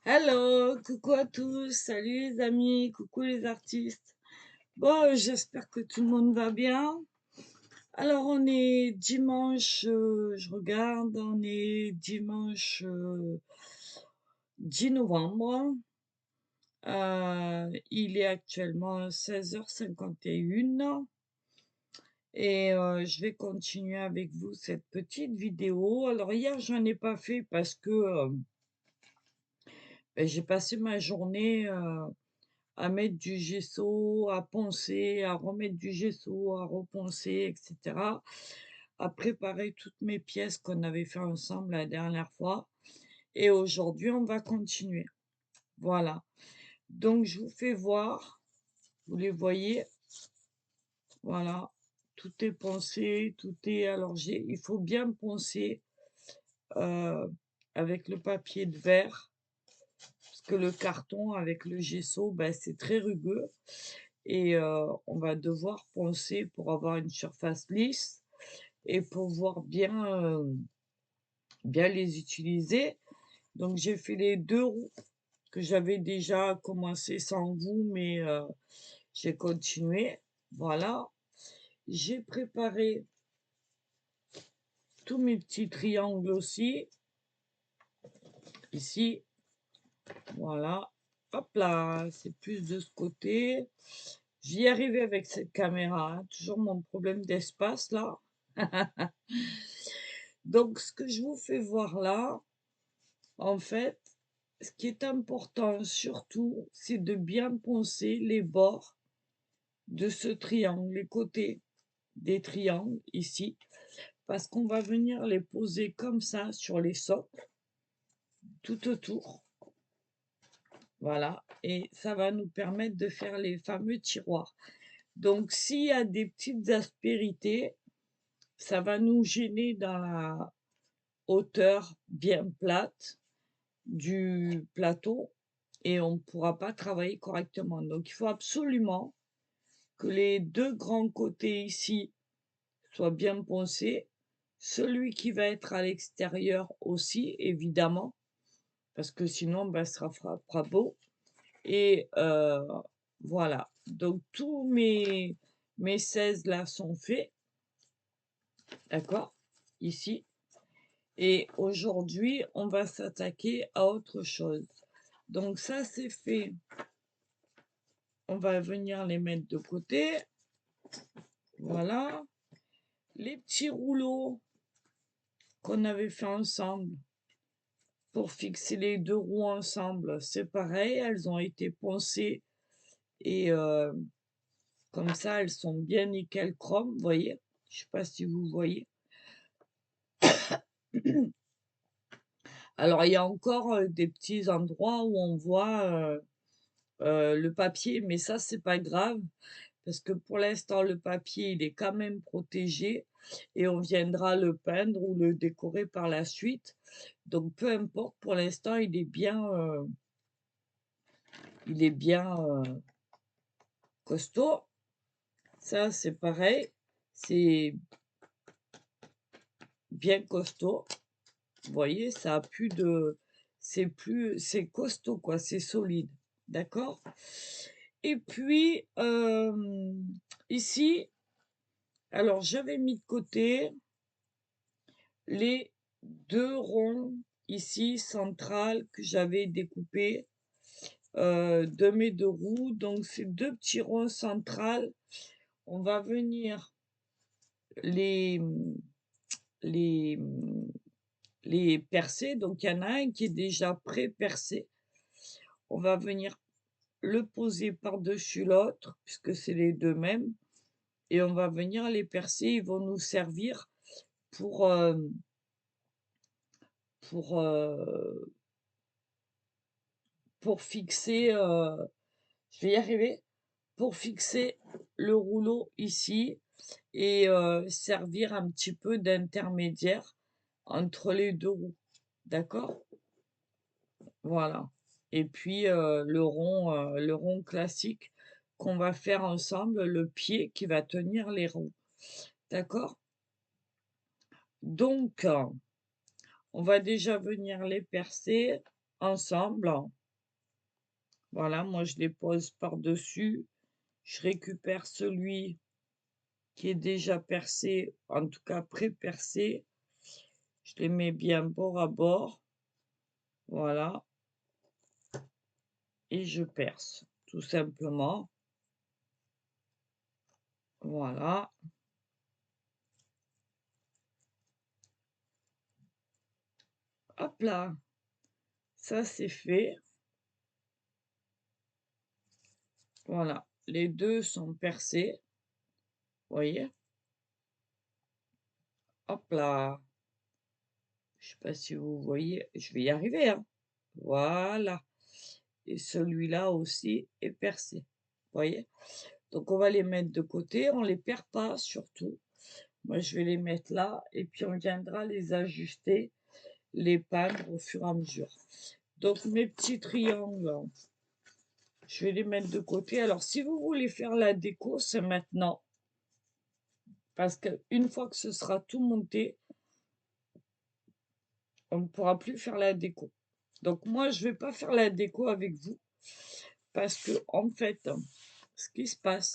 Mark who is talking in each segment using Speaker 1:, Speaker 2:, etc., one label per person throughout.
Speaker 1: Hello, coucou à tous, salut les amis, coucou les artistes. Bon, j'espère que tout le monde va bien. Alors, on est dimanche, je regarde, on est dimanche 10 novembre. Il est actuellement 16h51 et je vais continuer avec vous cette petite vidéo. Alors, hier, j'en ai pas fait parce que j'ai passé ma journée à mettre du gesso, à poncer, à remettre du gesso, à reponcer, et cetera. À préparer toutes mes pièces qu'on avait fait ensemble la dernière fois et aujourd'hui, on va continuer. Voilà. Donc je vous fais voir, vous les voyez? Voilà. Tout est poncé, tout est alors il faut bien poncer, heu, avec le papier de verre, parce que le carton avec le gesso, c'est très rugueux. Et on va devoir poncer pour avoir une surface lisse et pouvoir bien les utiliser. Donc j'ai fait les 2 roues que j'avais déjà commencé sans vous, mais j'ai continué. Voilà. J'ai préparé tous mes petits triangles aussi, ici. Voilà. Hop là, c'est plus de ce côté. J'y arrivais avec cette caméra, hein, toujours mon problème d'espace là. Donc, ce que je vous fais voir là, en fait, ce qui est important surtout, c'est de bien poncer les bords de ce triangle, les côtés des triangles ici, parce qu'on va venir les poser comme ça sur les socles, tout autour. Voilà, et ça va nous permettre de faire les fameux tiroirs. Donc, s'il y a des petites aspérités, ça va nous gêner dans la hauteur bien plate du plateau et on ne pourra pas travailler correctement. Donc il faut absolument que les 2 grands côtés ici soient bien poncés. Celui qui va être à l'extérieur aussi évidemment, parce que sinon, ça fera pas beau et voilà. Donc tous mes 16 là sont faits, d'accord? Ici. Et aujourd'hui, on va s'attaquer à autre chose. Donc ça, c'est fait. On va venir les mettre de côté. Voilà. Les petits rouleaux qu'on avait fait ensemble pour fixer les 2 roues ensemble, c'est pareil. Elles ont été poncées et comme ça, elles sont bien nickel chrome, vous voyez? Je sais pas si vous voyez. Alors, il y a encore, des petits endroits où on voit, le papier, mais ça, c'est pas grave parce que pour l'instant, le papier, il est quand même protégé et on viendra le peindre ou le décorer par la suite. Donc peu importe, pour l'instant, il est bien, costaud. Ça, c'est pareil, c'est bien costaud. Vous voyez, ça a plus de c'est costaud quoi, c'est solide, d'accord? Et puis, ici, alors j'avais mis de côté les 2 ronds ici centrales que j'avais découpés, de mes 2 roues. Donc ces 2 petits ronds centrales, on va venir les, les, les percer. Donc il y en a un qui est déjà pré-percé. On va venir le poser par-dessus l'autre puisque c'est les 2 mêmes et on va venir les percer. Ils vont nous servir pour, pour, heu, pour fixer, je vais y arriver, pour fixer le rouleau ici et servir un petit peu d'intermédiaire entre les 2 roues. D'accord? Voilà et puis, le rond classique qu'on va faire ensemble, le pied qui va tenir les roues. D'accord? Donc, on va déjà venir les percer. ensemble. Voilà, moi je les pose par-dessus. Je récupère celui qui est déjà percé, en tout cas pré-percé. Je les mets bien bord à bord. Voilà. Et je perce, tout simplement. Voilà. Hop là. Ça, c'est fait. Voilà. Les deux sont percés. Vous voyez? Hop là. Je sais pas si vous voyez. Je vais y arriver, hein. Voilà. Et celui-là aussi est percé. Vous voyez? Donc, on va les mettre de côté. On les perd pas, surtout. Moi, je vais les mettre là. Et puis, on viendra les ajuster, les peindre au fur et à mesure. Donc, mes petits triangles, je vais les mettre de côté. Alors, si vous voulez faire la déco, c'est maintenant. Parce qu'une fois que ce sera tout monté, on ne pourra plus faire la déco. Donc, moi, je ne vais pas faire la déco avec vous. Parce que, en fait, ce qui se passe,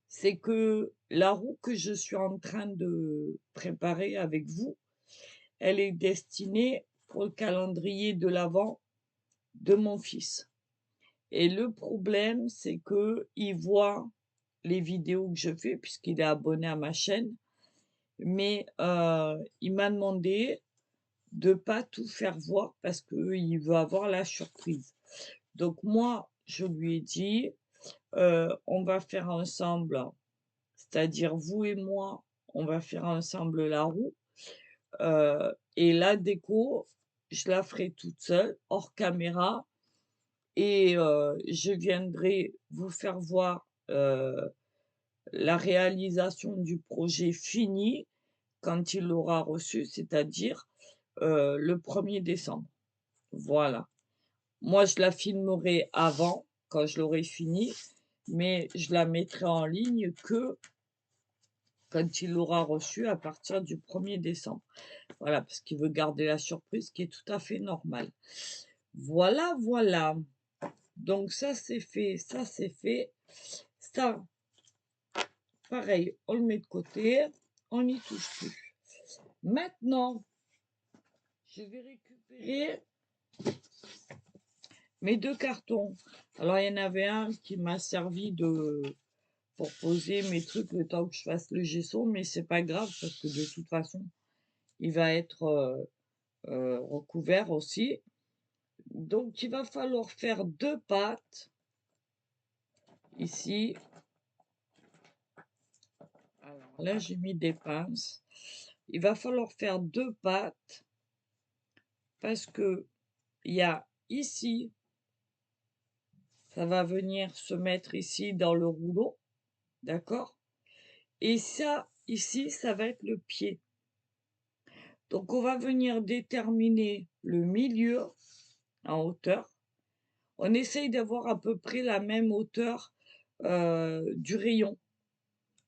Speaker 1: c'est que la roue que je suis en train de préparer avec vous, elle est destinée pour le calendrier de l'Avent de mon fils. Et le problème, c'est que il voit les vidéos que je fais, puisqu'il est abonné à ma chaîne, mais il m'a demandé de pas tout faire voir parce qu'il veut avoir la surprise. Donc moi, je lui ai dit, on va faire ensemble, c'est-à-dire vous et moi, on va faire ensemble la roue, et la déco, je la ferai toute seule, hors caméra, et je viendrai vous faire voir, la réalisation du projet fini quand il l'aura reçu, c'est-à-dire, le 1er décembre. Voilà. Moi, je la filmerai avant, quand je l'aurai fini, mais je la mettrai en ligne que quand il l'aura reçu à partir du 1er décembre. Voilà, parce qu'il veut garder la surprise, ce qui est tout à fait normal. Voilà, voilà. Donc ça, c'est fait, ça, c'est fait. Ça, pareil, on le met de côté, on n'y touche plus. Maintenant, je vais récupérer mes deux cartons. Alors, il y en avait un qui m'a servi pour poser mes trucs le temps que je fasse le gesso, mais c'est pas grave parce que de toute façon, il va être recouvert aussi. Donc, il va falloir faire deux pattes ici. Alors là, j'ai mis des pinces. Il va falloir faire deux pattes parce que il y a ici, ça va venir se mettre ici dans le rouleau, d'accord? Et ça, ici, ça va être le pied. Donc, on va venir déterminer le milieu en hauteur. On essaye d'avoir à peu près la même hauteur du rayon.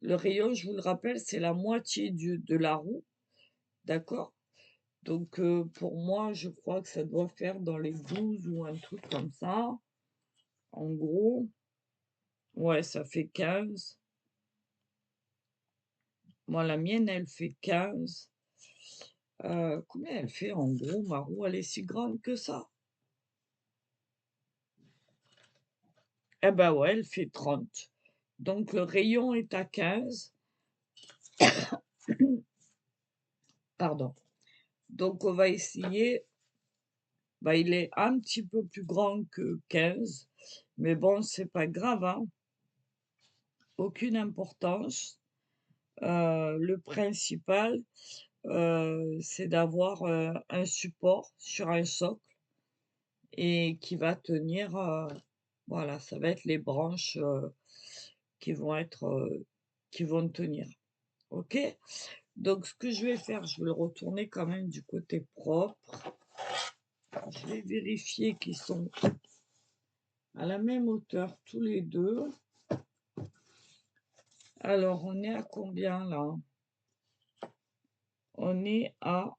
Speaker 1: Le rayon, je vous le rappelle, c'est la moitié de la roue, d'accord? Donc, pour moi, je crois que ça doit faire dans les 12 ou un truc comme ça. En gros, ouais, ça fait 15. Moi, la mienne, elle fait 15. Combien elle fait en gros, ma roue? Elle est si grande que ça? Eh ben ouais, elle fait 30. Donc, le rayon est à 15. Pardon. Donc, on va essayer. Bah, il est un petit peu plus grand que 15. Mais bon, c'est pas grave, hein. Aucune importance. Le principal, c'est d'avoir un support sur un socle et qui va tenir, voilà, ça va être les branches qui vont être, qui vont tenir. OK? Donc, ce que je vais faire, je vais le retourner quand même du côté propre. Je vais vérifier qu'ils sont à la même hauteur tous les deux. Alors, on est à combien là? On est à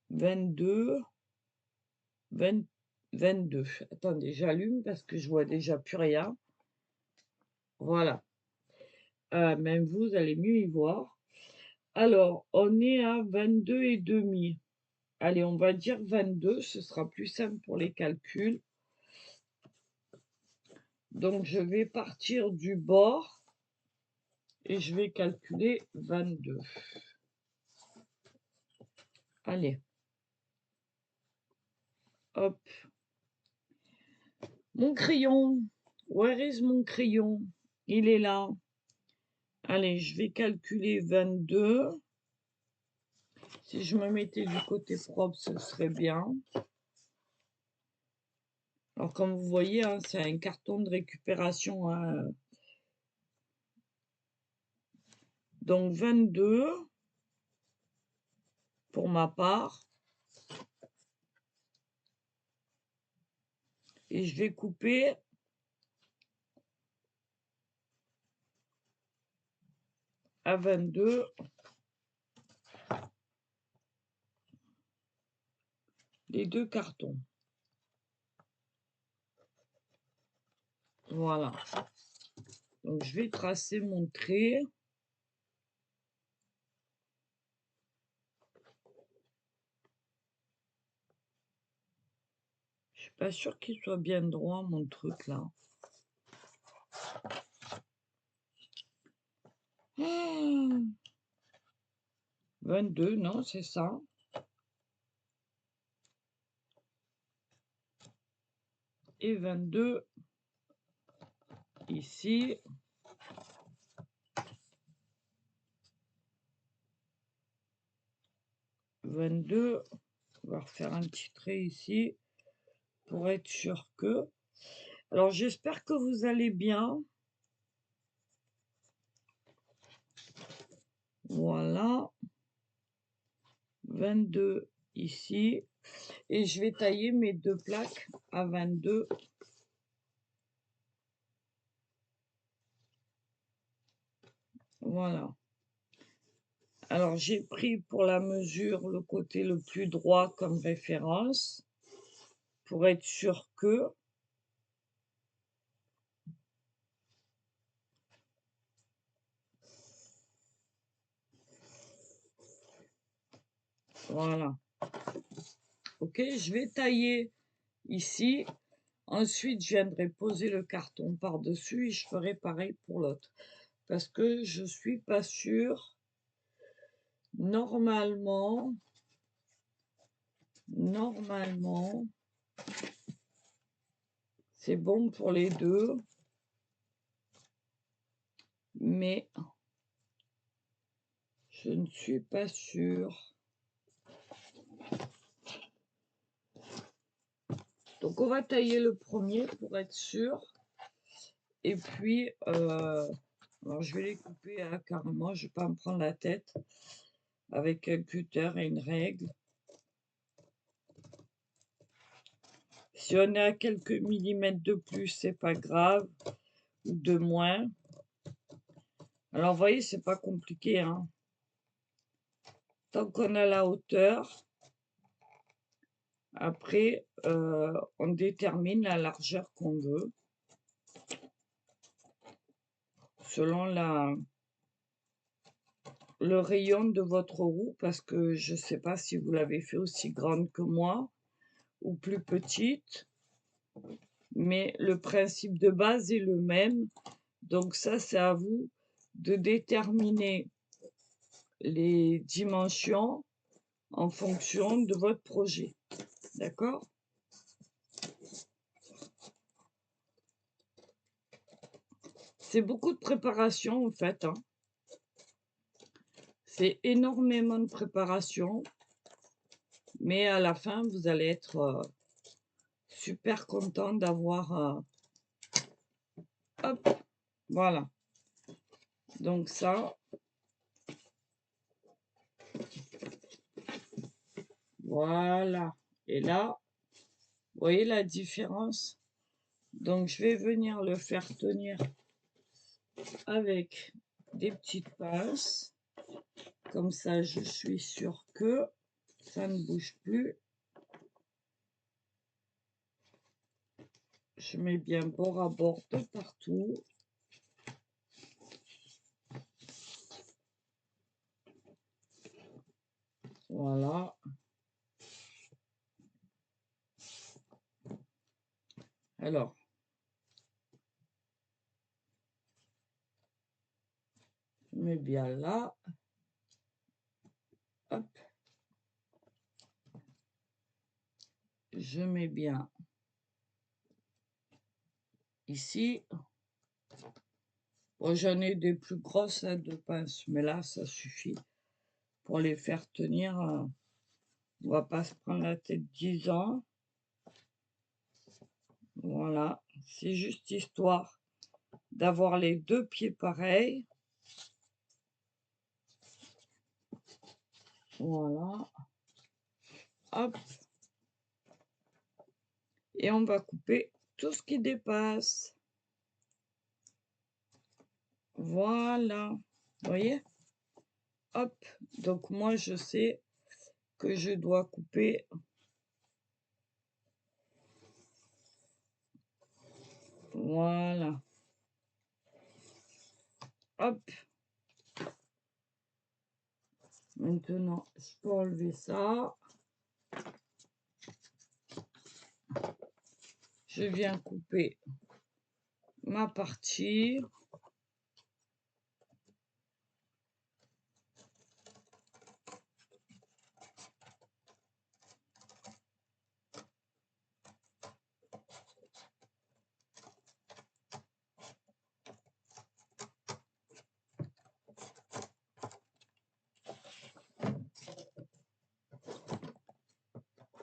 Speaker 1: 22, 22. Attendez, j'allume parce que je vois déjà plus rien. Voilà. Même vous allez mieux y voir. Alors, on est à 22 et demi. Allez, on va dire 22, ce sera plus simple pour les calculs. Donc, je vais partir du bord et je vais calculer 22. Allez. Hop. Mon crayon. Where is mon crayon? Il est là. Allez, je vais calculer 22. Si je me mettais du côté propre, ce serait bien. Alors, comme vous voyez, hein, c'est un carton de récupération. Hein. Donc, 22 pour ma part. Et je vais couper à 22 les deux cartons. Voilà. Donc, je vais tracer mon trait. Je suis pas sûre qu'il soit bien droit, mon truc, là. 22, non, c'est ça. Et 22 ici. 22. On va refaire un petit trait ici pour être sûr que... Alors, j'espère que vous allez bien. Voilà. 22 ici. Et je vais tailler mes deux plaques à 22. Voilà. Alors, j'ai pris pour la mesure le côté le plus droit comme référence pour être sûr que... Voilà. Ok, je vais tailler ici. Ensuite, je viendrai poser le carton par-dessus et je ferai pareil pour l'autre. Parce que je suis pas sûre. Normalement, c'est bon pour les deux. Mais je ne suis pas sûre. Donc, on va tailler le premier pour être sûr. Et puis, alors je vais les couper carrément. Je ne vais pas me prendre la tête avec un cutter et une règle. Si on est à quelques millimètres de plus, c'est pas grave. Ou de moins. Alors, vous voyez, c'est pas compliqué. Hein. Tant qu'on a la hauteur, après, on détermine la largeur qu'on veut. Selon le rayon de votre roue, parce que je ne sais pas si vous l'avez fait aussi grande que moi ou plus petite, mais le principe de base est le même. Donc ça, c'est à vous de déterminer les dimensions en fonction de votre projet. D'accord? C'est beaucoup de préparation en fait. Hein. C'est énormément de préparation. Mais à la fin, vous allez être super content d'avoir... hop, voilà. Donc ça, voilà. Et là, vous voyez la différence? Donc je vais venir le faire tenir avec des petites pinces. Comme ça, je suis sûre que... Ça ne bouge plus. Je mets bien bord à bord de partout. Voilà. Alors, je mets bien là. Hop. Je mets bien ici. Bon, j'en ai des plus grosses là, de pinces, mais là, ça suffit pour les faire tenir. On va pas se prendre la tête 10 ans. Voilà, c'est juste histoire d'avoir les deux pieds pareils. Voilà. Hop. Et on va couper tout ce qui dépasse. Voilà. Vous voyez? Hop. Donc moi, je sais que je dois couper. Voilà. Hop. Maintenant, je peux enlever ça. Je viens couper ma partie.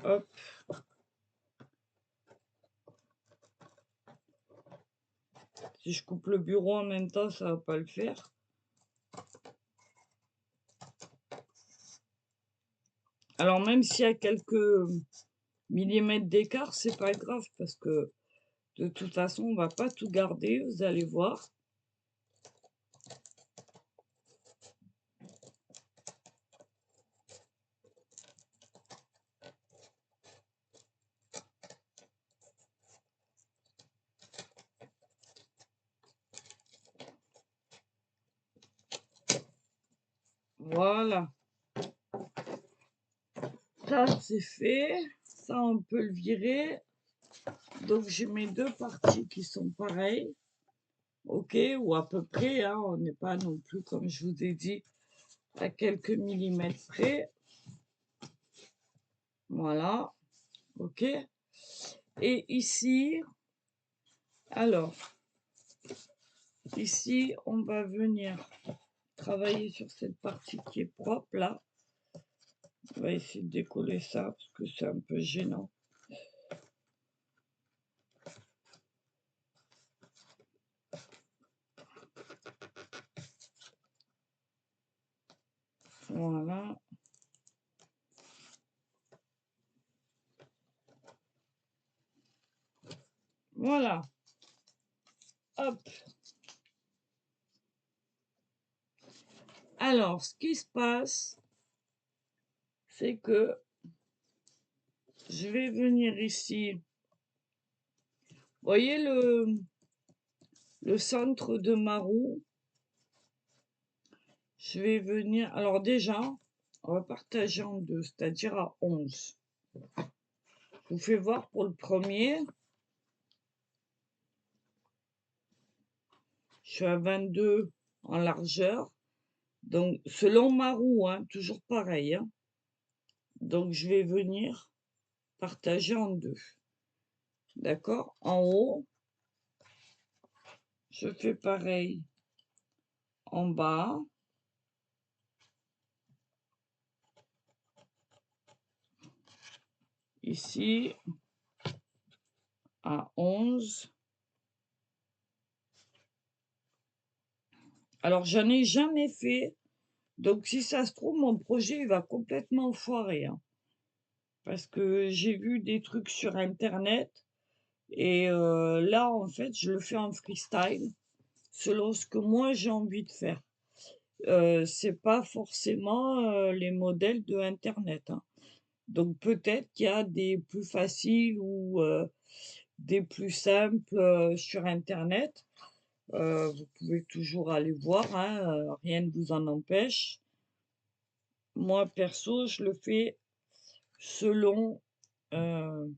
Speaker 1: Hop. Si je coupe le bureau en même temps, ça va pas le faire. Alors même s'il y a quelques millimètres d'écart, c'est pas grave parce que de toute façon, on va pas tout garder, vous allez voir. Voilà. Ça, c'est fait. Ça, on peut le virer. Donc, j'ai mes deux parties qui sont pareilles. OK, ou à peu près, hein, on n'est pas non plus, comme je vous ai dit, à quelques millimètres près. Voilà. OK. Et ici, alors, ici, on va venir travailler sur cette partie qui est propre, là. On va essayer de décoller ça, parce que c'est un peu gênant. Voilà. Voilà. Hop. Alors, ce qui se passe, c'est que je vais venir ici. Vous voyez le centre de ma roue? Je vais venir. Alors déjà, on va partager en deux, c'est-à-dire à 11. Je vous fais voir pour le premier. Je suis à 22 en largeur. Donc, selon ma roue, hein, toujours pareil. Hein. Donc, je vais venir partager en deux. D'accord? En haut, je fais pareil en bas. Ici, à 11. Alors, j'en ai jamais fait. Donc, si ça se trouve, mon projet il va complètement foirer. Hein, parce que j'ai vu des trucs sur Internet. Et là, en fait, je le fais en freestyle, selon ce que moi j'ai envie de faire. c'est pas forcément, les modèles de internet, hein. Donc peut-être qu'il y a des plus faciles ou, des plus simples, sur internet. Vous pouvez toujours aller voir, hein, rien ne vous en empêche. Moi perso, je le fais selon, heu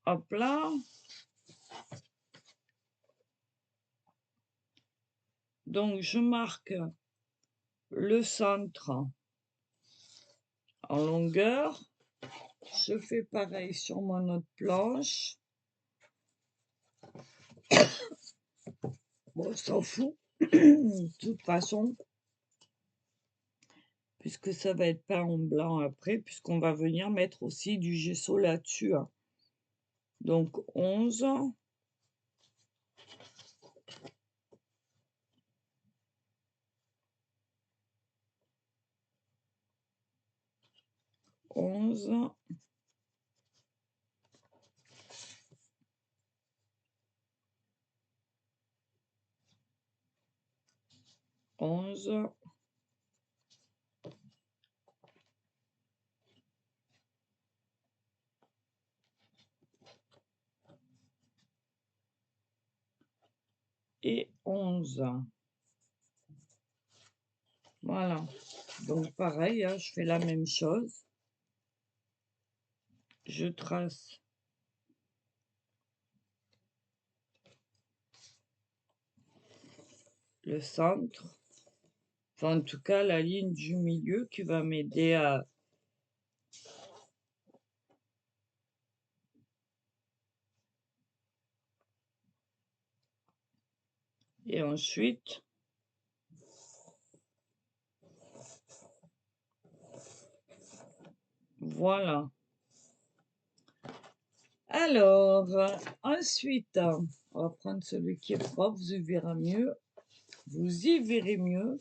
Speaker 1: hop là, donc je marque le centre en longueur. Je fais pareil sur mon autre planche. Bon, on s'en fout, de toute façon, puisque ça va être peint en blanc après, puisqu'on va venir mettre aussi du gesso là-dessus, hein. Donc 11, 11, 11, et 11. Voilà. Donc pareil, hein, je fais la même chose. Je trace le centre, enfin en tout cas la ligne du milieu qui va m'aider à et ensuite voilà. Alors, ensuite, on va prendre celui qui est propre, vous y verrez mieux.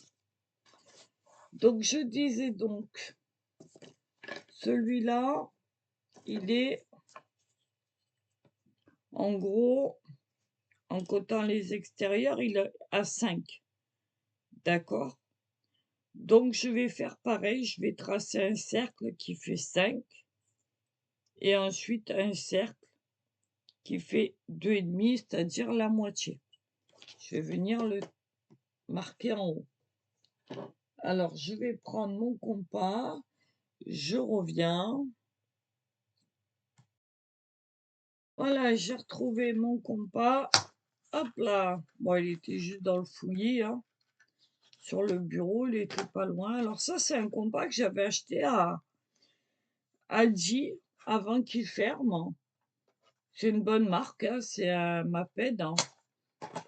Speaker 1: Donc je disais donc, celui-là, il est en gros, en cotant les extérieurs, il est à 5. D'accord? Donc je vais faire pareil, je vais tracer un cercle qui fait 5 et ensuite un cercle qui fait 2,5, c'est-à-dire la moitié. Je vais venir le marquer en haut. Alors je vais prendre mon compas, je reviens. Voilà, j'ai retrouvé mon compas. Hop là! Bon, il était juste dans le fouillis, hein. Sur le bureau, il était pas loin. Alors ça, c'est un compas que j'avais acheté à Aldi avant qu'il ferme. C'est une bonne marque, hein, c'est un Maped, hein,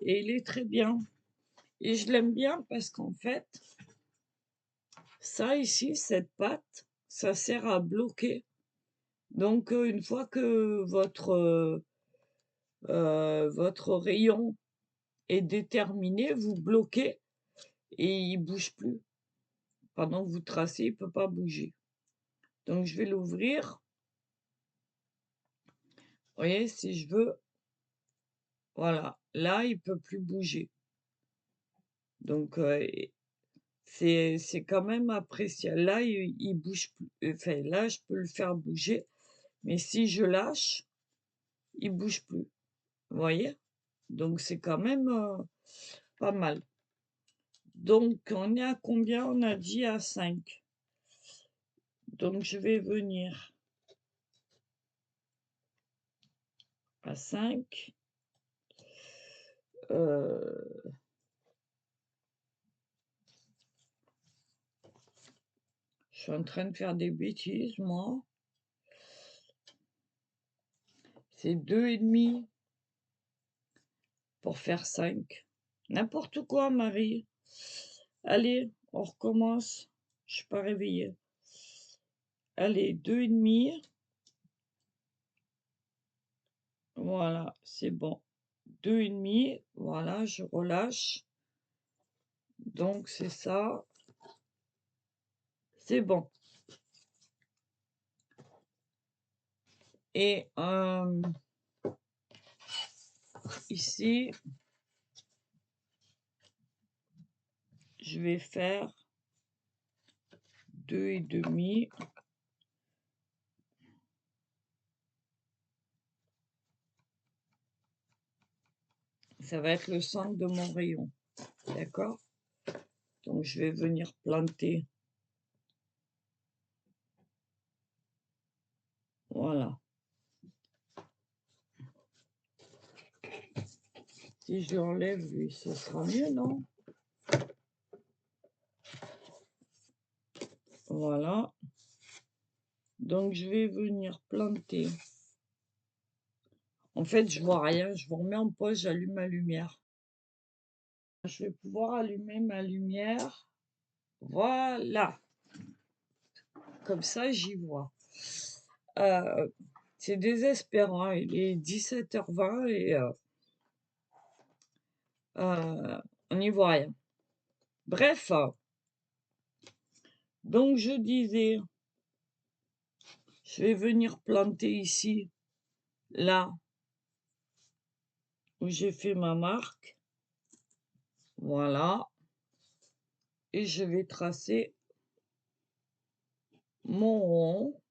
Speaker 1: et il est très bien. Et je l'aime bien parce qu'en fait, ça ici, cette patte, ça sert à bloquer. Donc, une fois que votre rayon est déterminé, vous bloquez et il bouge plus. Pendant que vous tracez, il peut pas bouger. Donc je vais l'ouvrir. Vous voyez, si je veux, voilà, là, il peut plus bouger. Donc, c'est quand même appréciable. Là, il bouge plus. Enfin, là, je peux le faire bouger, mais si je lâche, il bouge plus. Vous voyez? Donc c'est quand même, pas mal. Donc on est à combien? On a dit à 5. Donc je vais venir à 5. Je suis en train de faire des bêtises, moi. C'est 2,5 pour faire 5. N'importe quoi, Marie. Allez, on recommence. Je suis pas réveillée. Allez, 2,5. Voilà, c'est bon. 2,5. Voilà, je relâche. Donc c'est ça. C'est bon. Et ici, je vais faire 2,5. Ça va être le centre de mon rayon, d'accord? Donc je vais venir planter. Voilà. Si je l'enlève, lui, ce sera mieux, non? Voilà. Donc je vais venir planter. En fait, je vois rien. Je vous remets en pause, j'allume ma lumière. Je vais pouvoir allumer ma lumière. Voilà. Comme ça, j'y vois. C'est désespérant. Il est 17h20 et on n'y voit rien. Bref, donc je disais, je vais venir planter ici, là où j'ai fait ma marque. Voilà. Et je vais tracer mon rond.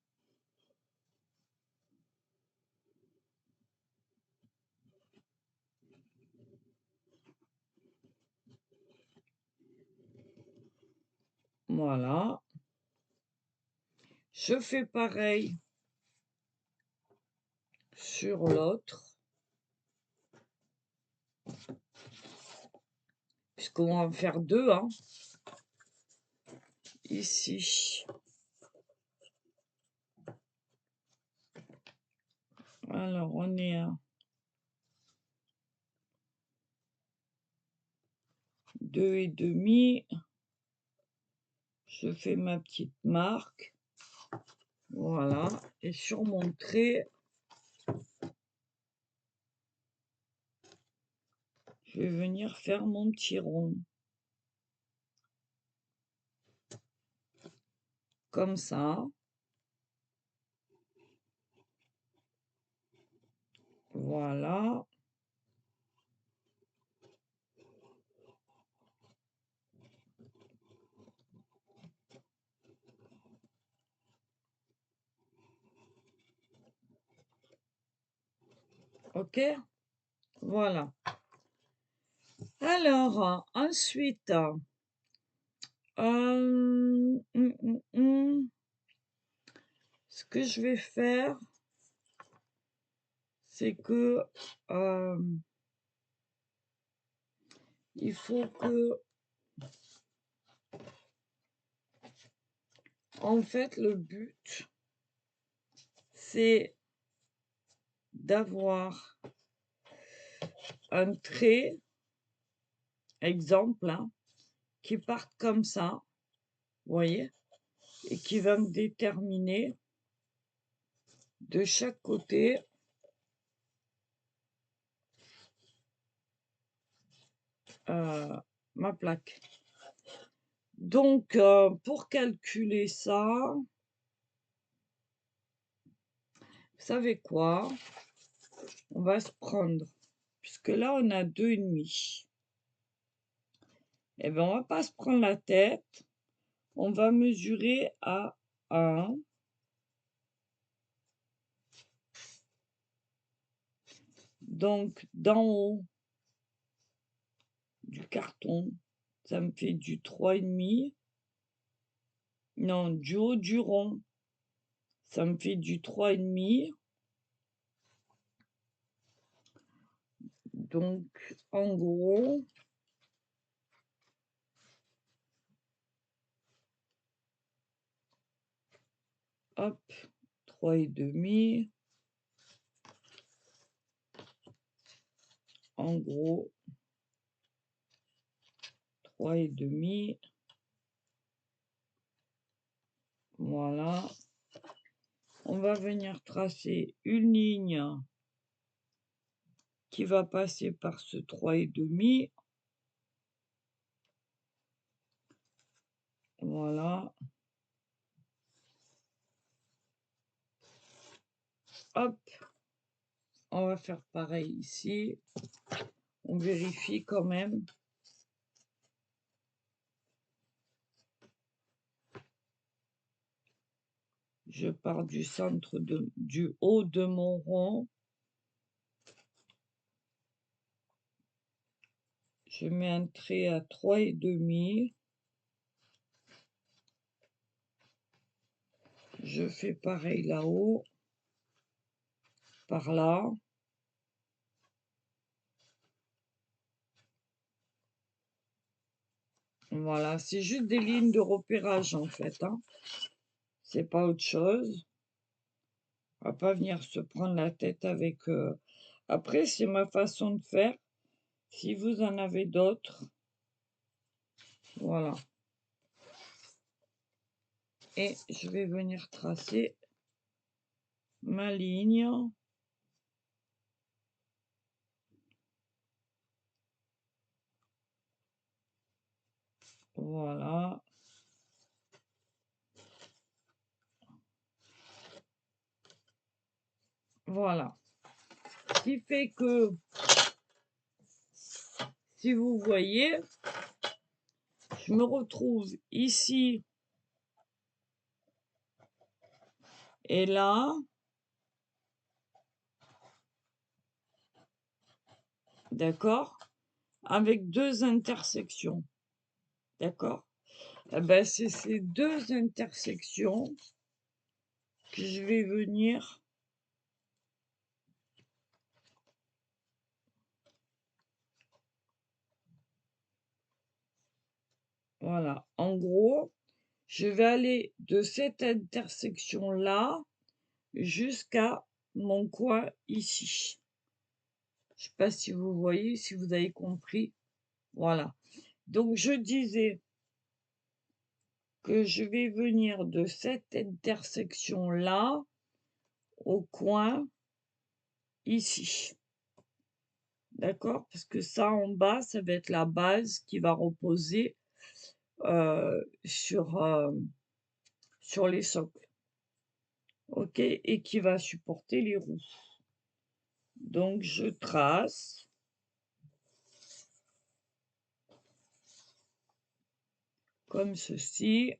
Speaker 1: Voilà. Je fais pareil sur l'autre. Puisqu'on va en faire deux, hein. Ici. Alors, on est à 2,5. Je fais ma petite marque. Voilà. Et sur mon trait, je vais venir faire mon petit rond. Comme ça. Voilà. OK? Voilà. Alors, ensuite, ce que je vais faire, c'est que il faut que, en fait, le but, c'est d'avoir un trait, exemple, hein, qui parte comme ça, vous voyez, et qui va me déterminer de chaque côté ma plaque. Donc, pour calculer ça, vous savez quoi? On va se prendre, puisque là, on a 2,5. Eh bien, on va pas se prendre la tête. On va mesurer à 1. Donc, d'en haut du carton, ça me fait du 3,5. Non, du haut du rond, ça me fait du 3,5. Donc, en gros, hop, 3,5. En gros, 3,5. Voilà. On va venir tracer une ligne qui va passer par ce 3,5. Voilà. Hop. On va faire pareil ici. On vérifie quand même. Je pars du centre du haut de mon rond. Je mets un trait à 3,5. Je fais pareil là-haut, par là. Voilà, c'est juste des lignes de repérage en fait, hein. C'est pas autre chose. On va pas venir se prendre la tête avec... Après, c'est ma façon de faire. Si vous en avez d'autres, voilà. Et je vais venir tracer ma ligne. Voilà. Voilà. Ce qui fait que, si vous voyez, je me retrouve ici et là. D'accord? Avec deux intersections. D'accord? Eh ben, c'est ces deux intersections que je vais venir voilà. En gros, je vais aller de cette intersection-là jusqu'à mon coin ici. Je sais pas si vous voyez, si vous avez compris. Voilà. Donc, je disais que je vais venir de cette intersection-là au coin ici. D'accord? Parce que ça, en bas, ça va être la base qui va reposer sur les socles. OK? Et qui va supporter les roues. Donc, je trace. Comme ceci.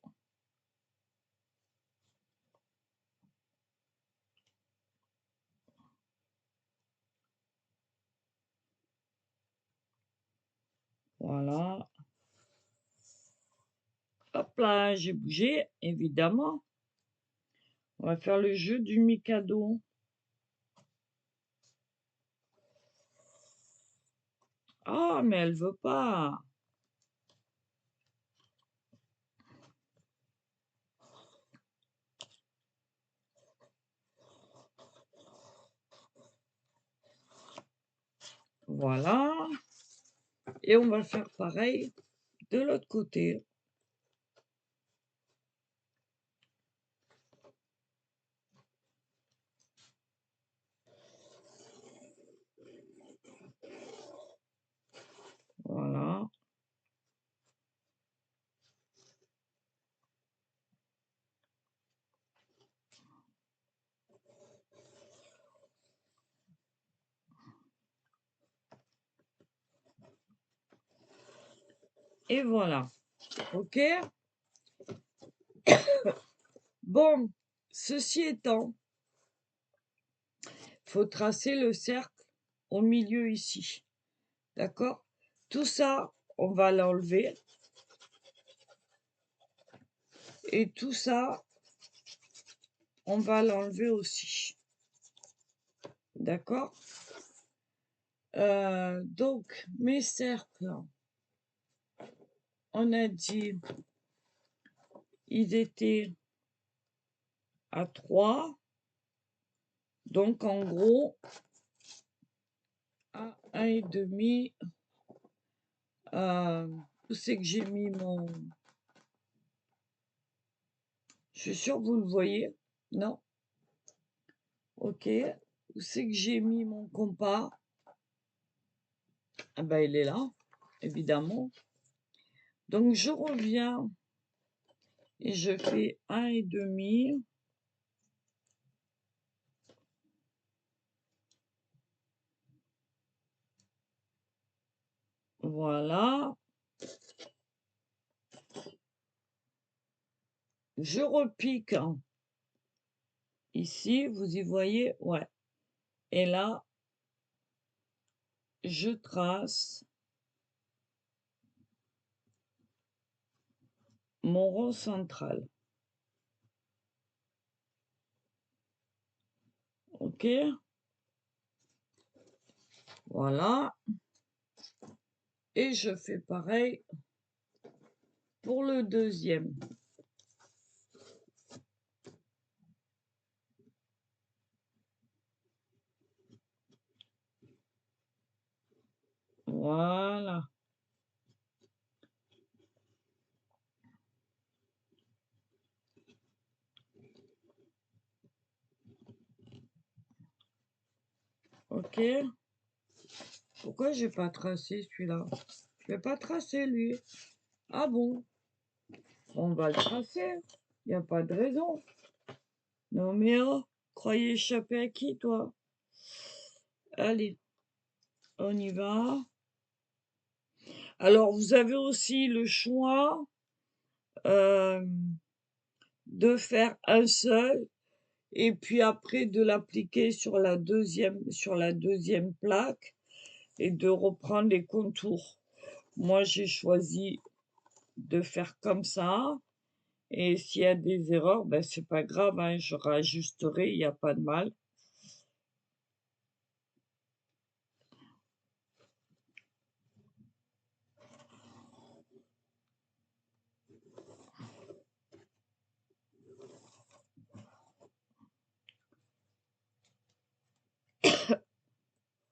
Speaker 1: Voilà. Hop là, j'ai bougé, évidemment. On va faire le jeu du Mikado. Ah, mais elle veut pas. Voilà. Et on va faire pareil de l'autre côté. Voilà. Et voilà. OK? Bon, ceci étant, il faut tracer le cercle au milieu ici. D'accord? Tout ça, on va l'enlever. Et tout ça, on va l'enlever aussi. D'accord? Donc, mes cercles, on a dit, ils étaient à 3. Donc, en gros, à 1,5. Où c'est que j'ai mis mon... Je suis sûre que vous le voyez. Non? OK. Où c'est que j'ai mis mon compas? Ah ben, il est là, évidemment. Donc, je reviens et je fais 1,5. Voilà. Je repique ici, vous y voyez, ouais. Et là, je trace mon rond central. Ok, voilà. Et je fais pareil pour le deuxième. Voilà. Ok. Pourquoi j'ai pas tracé celui-là? Je vais pas tracer lui. Ah bon? On va le tracer. Il n'y a pas de raison. Non mais oh, croyez échapper à qui toi? Allez, on y va. Alors vous avez aussi le choix euh, de faire un seul et puis après de l'appliquer sur la deuxième plaque et de reprendre les contours. Moi j'ai choisi de faire comme ça. Et s'il y a des erreurs, ben c'est pas grave, hein, je rajusterai, il n'y a pas de mal.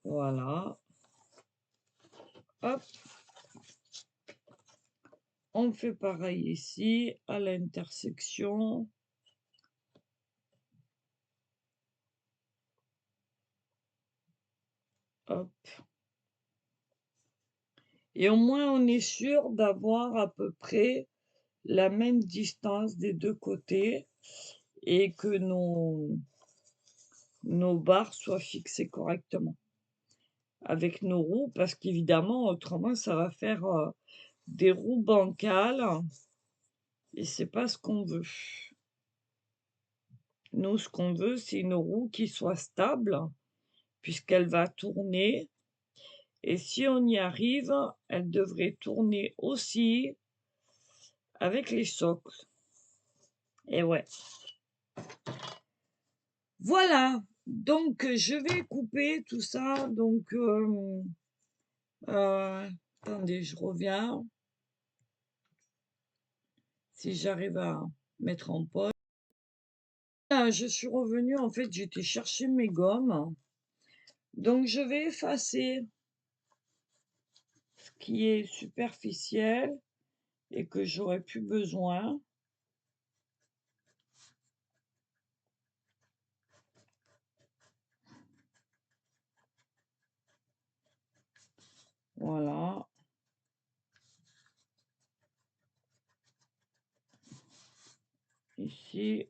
Speaker 1: Voilà. Hop. On fait pareil ici, à l'intersection. Hop. Et au moins, on est sûr d'avoir à peu près la même distance des deux côtés et que nos barres soient fixées correctement avec nos roues, parce qu'évidemment, autrement, ça va faire des roues bancales et c'est pas ce qu'on veut. Nous, ce qu'on veut, c'est une roue qui soit stable, puisqu'elle va tourner. Et si on y arrive, elle devrait tourner aussi avec les socles. Et ouais. Voilà. Donc, je vais couper tout ça. Donc, attendez, je reviens. Si j'arrive à mettre en pause. Là, je suis revenue. En fait, j'étais chercher mes gommes. Donc, je vais effacer ce qui est superficiel et que j'aurais plus besoin. Voilà. Ici.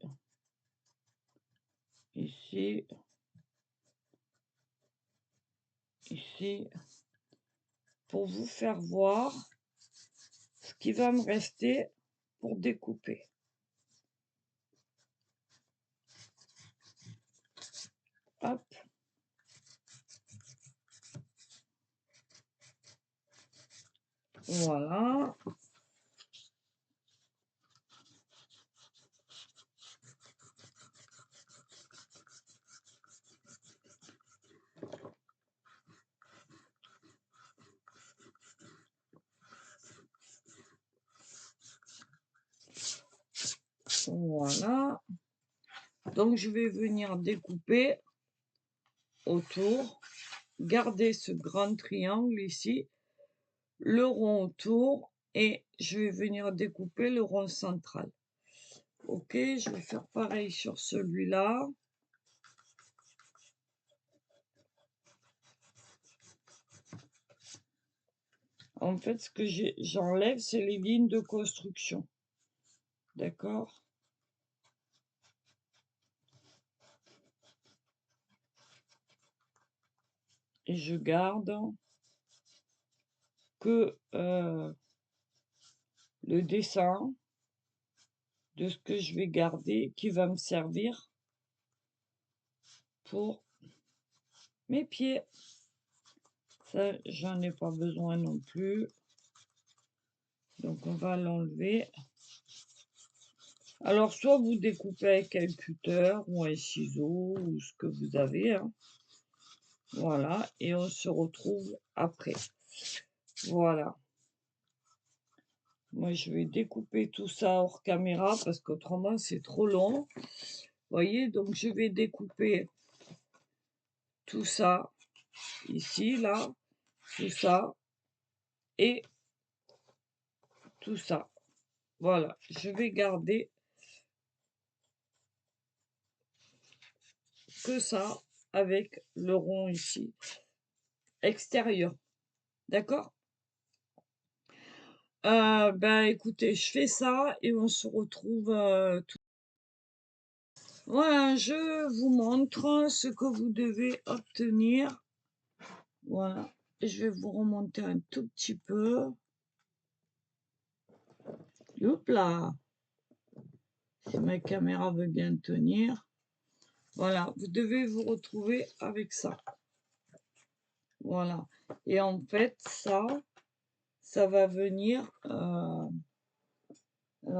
Speaker 1: Ici. Ici. Pour vous faire voir ce qui va me rester pour découper. Hop. Voilà. Voilà. Donc, je vais venir découper autour, garder ce grand triangle ici, le rond autour, et je vais venir découper le rond central. Ok, je vais faire pareil sur celui-là. En fait, ce que j'enlève, c'est les lignes de construction. D'accord? Et je garde que le dessin de ce que je vais garder, qui va me servir pour mes pieds. Ça, j'en ai pas besoin non plus. Donc, on va l'enlever. Alors, soit vous découpez avec un cutter ou un ciseau ou ce que vous avez. Hein. Voilà. Et on se retrouve après. Voilà. Moi, je vais découper tout ça hors caméra parce qu'autrement, c'est trop long. Vous voyez, donc je vais découper tout ça ici, là, tout ça et tout ça. Voilà, je vais garder que ça avec le rond ici, extérieur. D'accord? Ben écoutez, je fais ça et on se retrouve tout. Voilà, je vous montre ce que vous devez obtenir. Voilà, je vais vous remonter un tout petit peu. Hop là, si ma caméra veut bien tenir. Voilà, vous devez vous retrouver avec ça. Voilà. Et en fait, ça va venir. Alors,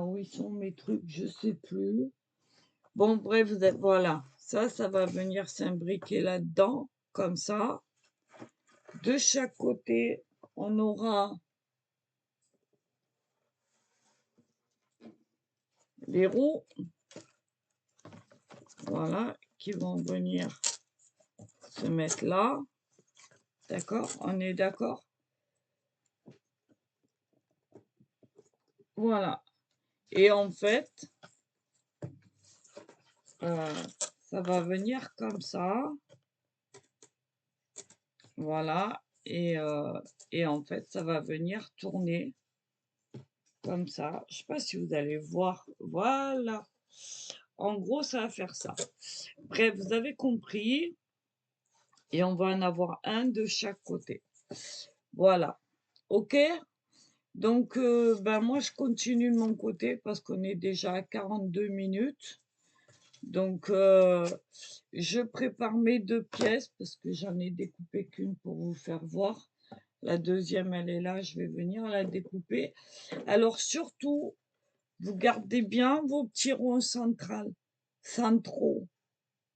Speaker 1: où ils sont mes trucs? Je sais plus. Bon, bref, voilà. Ça va venir s'imbriquer là-dedans, comme ça. De chaque côté, on aura les roues. Voilà, qui vont venir se mettre là. D'accord? On est d'accord? Voilà. Et en fait, ça va venir comme ça. Voilà. Et en fait, ça va venir tourner comme ça. Je ne sais pas si vous allez voir. Voilà. En gros, ça va faire ça. Bref, vous avez compris. Et on va en avoir un de chaque côté. Voilà. OK? Donc, ben moi, je continue de mon côté parce qu'on est déjà à 42 minutes. Donc, je prépare mes deux pièces parce que j'en ai découpé qu'une pour vous faire voir. La deuxième, elle est là, je vais venir la découper. Alors, surtout, vous gardez bien vos petits ronds centraux,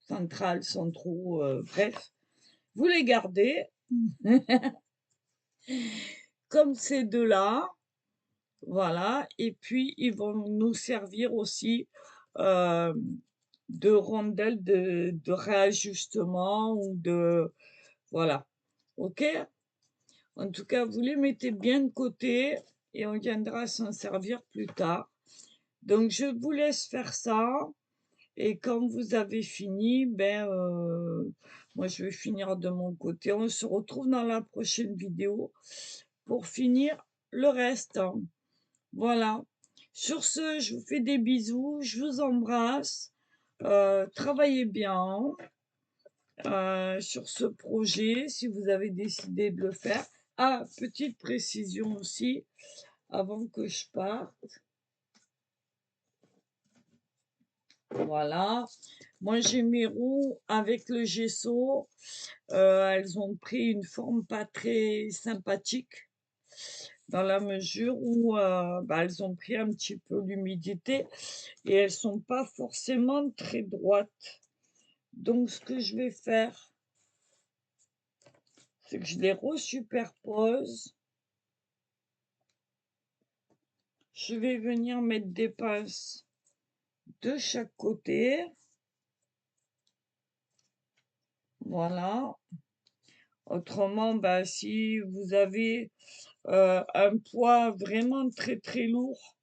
Speaker 1: bref. Vous les gardez comme ces deux-là. Voilà. Et puis, ils vont nous servir aussi de rondelles de réajustement ou de... Voilà. OK? En tout cas, vous les mettez bien de côté et on viendra s'en servir plus tard. Donc, je vous laisse faire ça. Et quand vous avez fini, ben, moi, je vais finir de mon côté. On se retrouve dans la prochaine vidéo pour finir le reste. Voilà. Sur ce, je vous fais des bisous. Je vous embrasse. Travaillez bien sur ce projet si vous avez décidé de le faire. Ah, petite précision aussi, avant que je parte. Voilà. Moi, j'ai mes roues avec le gesso. Elles ont pris une forme pas très sympathique dans la mesure où elles ont pris un petit peu l'humidité et elles sont pas forcément très droites. Donc, ce que je vais faire, c'est que je les resuperpose. Je vais venir mettre des pinces de chaque côté. Voilà. Autrement, si vous avez un poids vraiment très très lourd,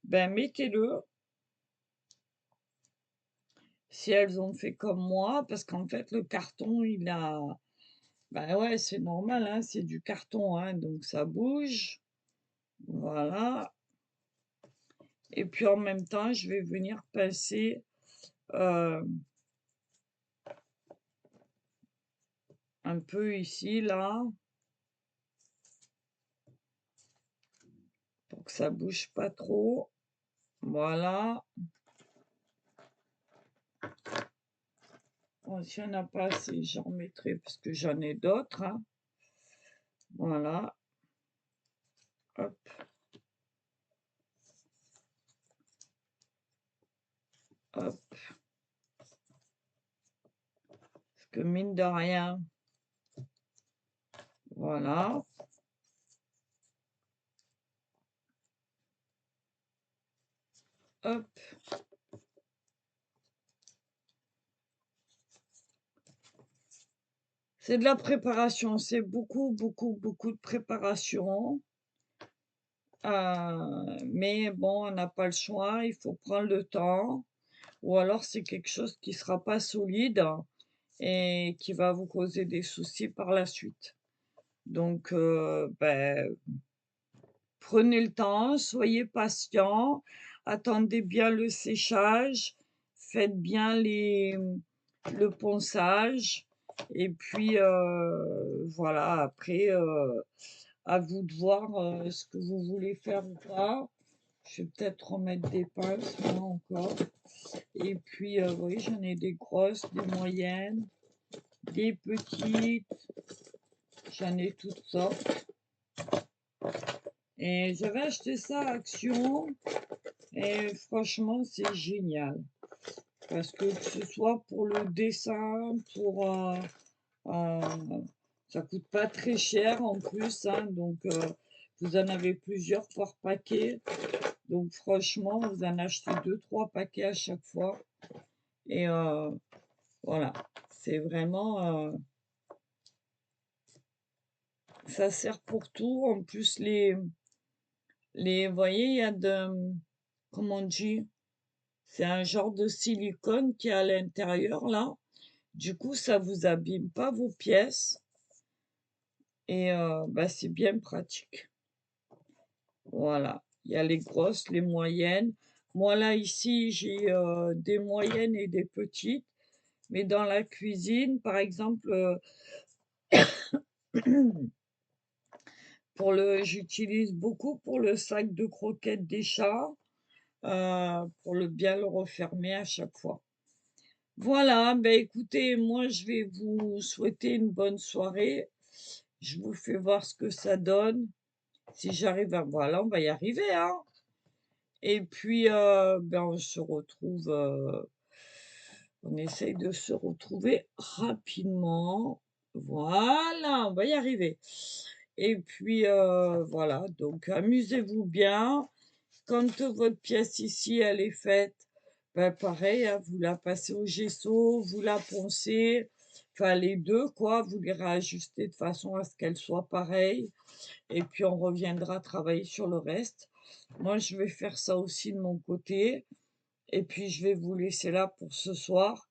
Speaker 1: mettez-le. Si elles ont fait comme moi, parce qu'en fait, le carton, il a... Ben ouais, c'est normal, hein, c'est du carton, hein, donc ça bouge. Voilà. Et puis en même temps, je vais venir pincer un peu ici, là. pour que ça bouge pas trop. Voilà. Bon, s'il n'y en a pas assez, j'en mettrai parce que j'en ai d'autres, hein. Voilà. Hop, hop. Parce que mine de rien, voilà. Hop. C'est de la préparation, c'est beaucoup, beaucoup, beaucoup de préparation. Mais bon, on n'a pas le choix, il faut prendre le temps. Ou alors c'est quelque chose qui sera pas solide et qui va vous causer des soucis par la suite. Donc, prenez le temps, soyez patient, attendez bien le séchage, faites bien le ponçage et puis, voilà, après, à vous de voir, ce que vous voulez faire ou pas. Je vais peut-être remettre des pinces, là, encore et puis, oui, j'en ai des grosses, des moyennes, des petites, j'en ai toutes sortes et j'avais acheté ça à Action et franchement, c'est génial parce que ce soit pour le dessin, pour, ça coûte pas très cher en plus, hein, donc vous en avez plusieurs par paquet. Donc franchement, vous en achetez deux trois paquets à chaque fois et voilà, c'est vraiment, ça sert pour tout. En plus, vous voyez, il y a comment on dit? C'est un genre de silicone qui est à l'intérieur là. Du coup, ça vous abîme pas vos pièces et c'est bien pratique. Voilà, il y a les grosses, les moyennes. Moi là, ici, j'ai, des moyennes et des petites, mais dans la cuisine, par exemple, j'utilise beaucoup pour le sac de croquettes des chats, pour bien le refermer à chaque fois. Voilà, ben écoutez, moi je vais vous souhaiter une bonne soirée. Je vous fais voir ce que ça donne. Si j'arrive à voilà, on va y arriver, hein. Et puis, on se retrouve, on essaye de se retrouver rapidement. Voilà, on va y arriver. Et puis, voilà, donc amusez-vous bien. Quand votre pièce ici, elle est faite, pareil, hein, vous la passez au gesso, vous la poncez, enfin les 2 quoi, vous les réajustez de façon à ce qu'elles soient pareilles et puis on reviendra travailler sur le reste. Moi, je vais faire ça aussi de mon côté et puis je vais vous laisser là pour ce soir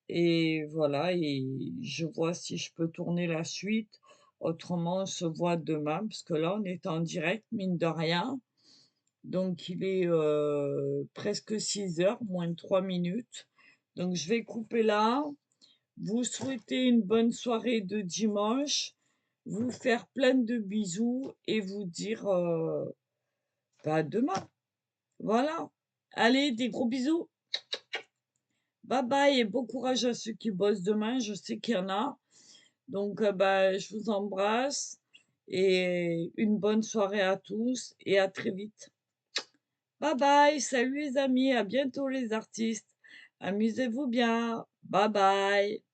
Speaker 1: et voilà et je vois si je peux tourner la suite. Autrement, on se voit demain parce que là, on est en direct, mine de rien. Donc il est, presque 6 heures moins de 3 minutes. Donc je vais couper là, vous souhaiter une bonne soirée de dimanche, vous faire plein de bisous et vous dire, à demain. Voilà. Allez, des gros bisous. Bye bye et bon courage à ceux qui bossent demain, je sais qu'il y en a. Donc, je vous embrasse et une bonne soirée à tous et à très vite. Bye bye, salut les amis, à bientôt les artistes. Amusez-vous bien. Bye bye.